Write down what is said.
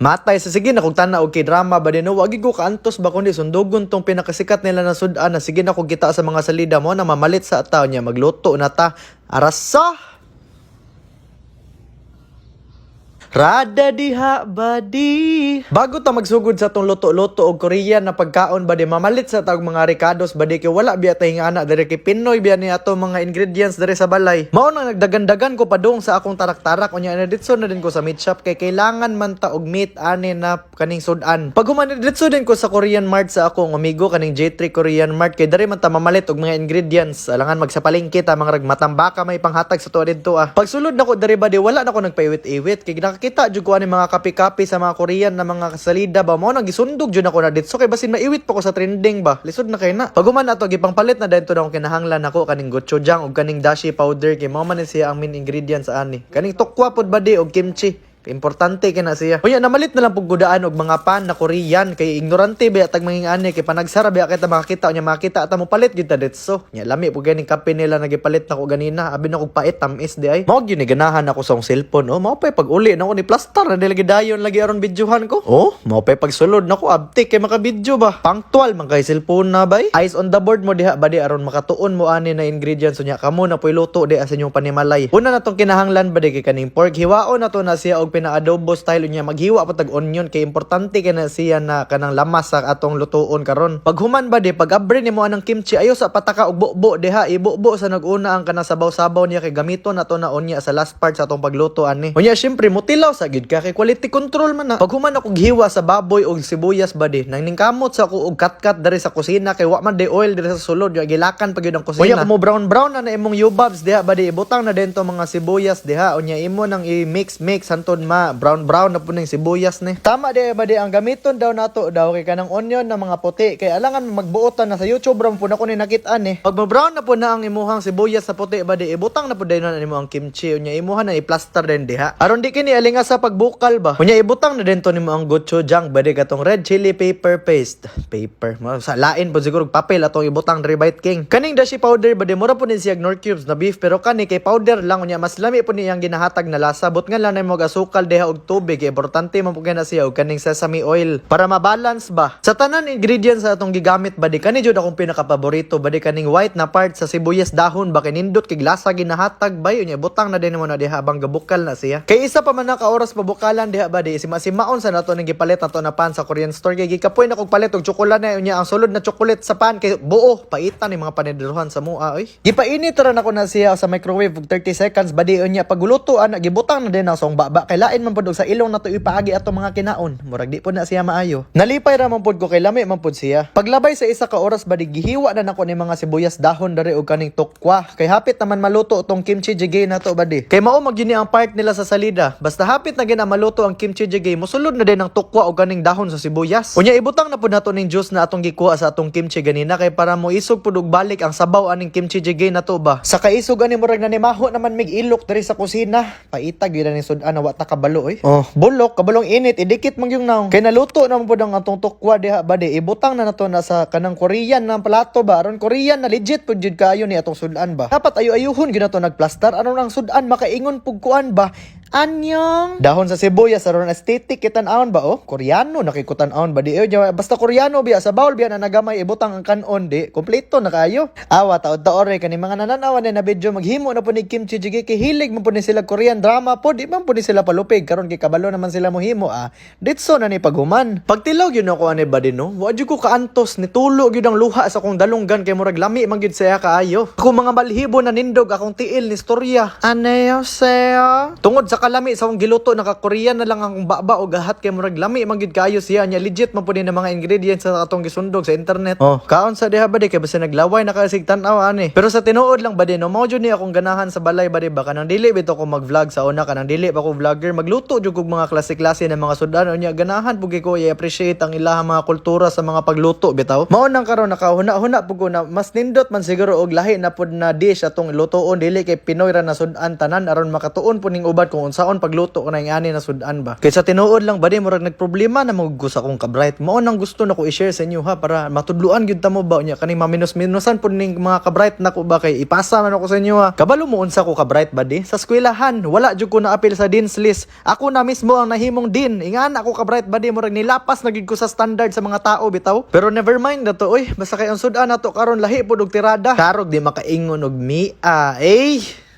Matay sa sige na kung tanaw kay drama ba din no wagi ko kaantos ba kundi sundugon tong pinakasikat nila na sudan na sige na kung kita sa mga salida mo na mamalit sa ataw niya magluto na ta arasa Rada diha badi. Bago ta magsugod sa tong luto-luto og Korean na pagkaon ba di mamalit sa tawag mga ricados ba di kay wala biya tayong ana diri kay Pinoy biya ni ato mga ingredients diri sa balay. Mao nang nagdagandagan ko padung sa akong tarak-tarak unya na ditso na din ko sa meat shop kay kailangan man ta og meat ani na kaning sudan. Pag human ditso din ko sa Korean Mart sa akong amigo kaning J3 Korean Mart kay diri man ta mamalit og mga ingredients. Alangan magsapalingkit ta mga ragmatambaka may panghatag sa tuwa didto ah. Pagsulod nako diri ba di wala nako nagpaiwit-iwit kay kita jud ko ani mga kapi-kapi sa mga Korean na mga kasalida ba mo nang gisundog jud ako na ditso kay basin maiwit pa ko sa trending ba lisod na kay na paguman ato gipangpalit na dento na ako kinahanglan ako kaning gochujang ug kaning dashi powder kay mao man ni siya ang main ingredients sa ani kaning tokwa pod ba di og kimchi importante kay na siya. Unya namalit na lang pug gudaan og mga pan na Korean kay ignorante ba tag manging ani kay panagsara ba kita makita unya makita ta mo palit gyud ta ditso. Nya lami pug ganing kape nila nagipalit nako ganina abi na kog pait tamis di ay. Mao gyud ni ganahan ako sa cellphone mao pay pag uli nako ni plaster na lagi dayon lagi aron videohan ko. Mao pay pag sulod nako abtik kay makabidyo ba. Punctual man kay cellphone na bay. Eyes on the board mo diha ba di aron makatuon mo ani na ingredients unya kamo na poy luto di sa inyong panimalay. Una na tong kinahanglan ba di kay kaning pork hiwaon na to na siya pina-adobo style niya maghiwa pa tag onion kay importante kay na siya na kanang lamas sa atong lutoon karon. Pag human ba di pag abre nimo anang kimchi ayo sa pataka og bubo diha ibubo sa naguna ang kanang sabaw-sabaw niya kay gamiton nato na onya sa last part sa atong pagluto ani. Unya syempre mutilaw sa gid ka kay quality control man na. Pag human ako giwa sa baboy og sibuyas ba di nang ningkamot sa ako og kat-kat dari sa kusina kay wa man day oil diri sa sulod yung gilakan pag yun ang kusina. Unya kung mo brown na imong yubabs diha ba di ibutang na dento mga sibuyas diha unya imo nang i-mix hantod ma brown na po ng sibuyas ni. Tama di ba di ang gamiton daw nato daw kay kanang onion na mga puti kay alangan magbuotan na sa YouTube ram po na ko ni nakit-an eh. Pag brown na po na ang imuhang sibuyas sa puti ba di ibutang na po din na nimo ang kimchi unya imuhan na i-plaster din diha. Aron di kini alinga sa pagbukal ba. Unya ibutang na din to nimo ang gochujang ba di katong red chili paper paste. Paper sa lain po siguro papel atong ibutang diri Bite King. Kaning dashi powder ba di mura po ni siya nor cubes na beef pero kani kay powder lang unya mas lami po niyang ginahatag na lasa but nga lang na mo asukal diha og tubig importante man po na siya og kaning sesame oil para ma-balance ba sa tanan ingredients sa atong gigamit ba di kani jud akong pinaka-paborito ba di kaning white na part sa sibuyas dahon ba kay nindot kay lasa ginahatag ba unya butang na din mo na diha habang gabukal na siya kay isa pa man na ka oras pabukalan diha ba di simaon sa nato ning gipalit nato na pan sa Korean store kay gikapoy na kog palit og tsokolate na unya ang sulod na chocolate sa pan kay buo paitan ni mga panederuhan sa mua oy gipainit ra nako na siya sa microwave og 30 seconds ba di unya pagulutoan gibutang na din ang song baba kay lain man pud sa ilong nato ipaagi ato mga kinaon murag di po na siya maayo nalipay ra man pud ko kay lami man pud siya paglabay sa isa ka oras ba di gihiwa na nako ni mga sibuyas dahon dari og kaning tokwa kay hapit naman maluto tong kimchi jjigae nato ba di kay mao magini ang part nila sa salida basta hapit na gina maluto ang kimchi jjigae mosulod na din ang tokwa og kaning dahon sa sibuyas unya ibutang na pud nato ning juice na atong gikuha sa atong kimchi ganina kay para mo isog pud og balik ang sabaw aning kimchi jjigae nato ba sa kaisog ani murag nanimaho naman mig ilok dari sa kusina paitag gyud ni sudan na wa ta kabalo oy bulok kabalong init idikit man yung naong kay naluto naman po ang atong tukwa diha ba di ibutang na nato na sa kanang Korean na plato ba aron Korean na legit pud jud kaayo ni atong sudan ba dapat ayo-ayuhon gyud nato nagplaster aron ang sudan makaingon pug kuan ba anyong dahon sa sibuyas aron aesthetic kitan-aon ba Koreano nakikutan-aon ba di basta Koreano biya sa bawl biya na nagamay ibutang ang kanon di kompleto na kayo awa taod-taon kani mga nananawan na video maghimo na po ni kimchi jjigae kay hilig man po ni sila Korean drama po di man po ni sila palupig karon kay kabalo naman sila mohimo ditso na ni paghuman pagtilaw gyud ako ani ba din no wa jud ko kaantos ni tulo gyud ang luha sa akong dalunggan kay murag lami man gyud saya kaayo ako mga balhibo na nindog akong tiil ni istorya aneyo saya tungod sa kalami sa akong giluto naka-Korean na lang akong baba o gahat kay murag lami man gyud kaayo siya nya legit man pud ni mga ingredients sa atong gisundog sa internet kaon sa diha ba di kay basta naglaway nakasig tan-aw ani pero sa tinuod lang ba di no mao jud ni akong ganahan sa balay ba di ba kanang dili bito ko mag-vlog sa una kanang dili ba ko vlogger magluto jud kog mga klase-klase ng mga sudan unya ganahan pug ko i-appreciate ang ilahang mga kultura sa mga pagluto bitaw mao nang karon nakahuna-huna pug ko na mas nindot man siguro og lahi na pud na dish atong lutoon dili kay Pinoy ra na sudan tanan aron makatuon po ning uban kung unsaon pagluto ko na yung ani na sudan ba. Kaysa tinuod lang ba di murag nagproblema na magugos akong kabright. Mao nang gusto na ko i-share sa inyo ha para matudluan gyud ta mo ba nya kani maminus-minusan pud ning mga kabright nako ba kay ipasa man ako sa inyo ha. Kabalo mo unsa ko kabright ba di? Sa eskwelahan wala jud ko na apil sa dean's list. Ako na mismo ang nahimong dean. Ingan ako kabright ba di murag nilapas na gid ko sa standard sa mga tao bitaw. Pero never mind na to oy. Basta kay ang sudan nato karon lahi pud og tirada. Karog di makaingon og mia. Eh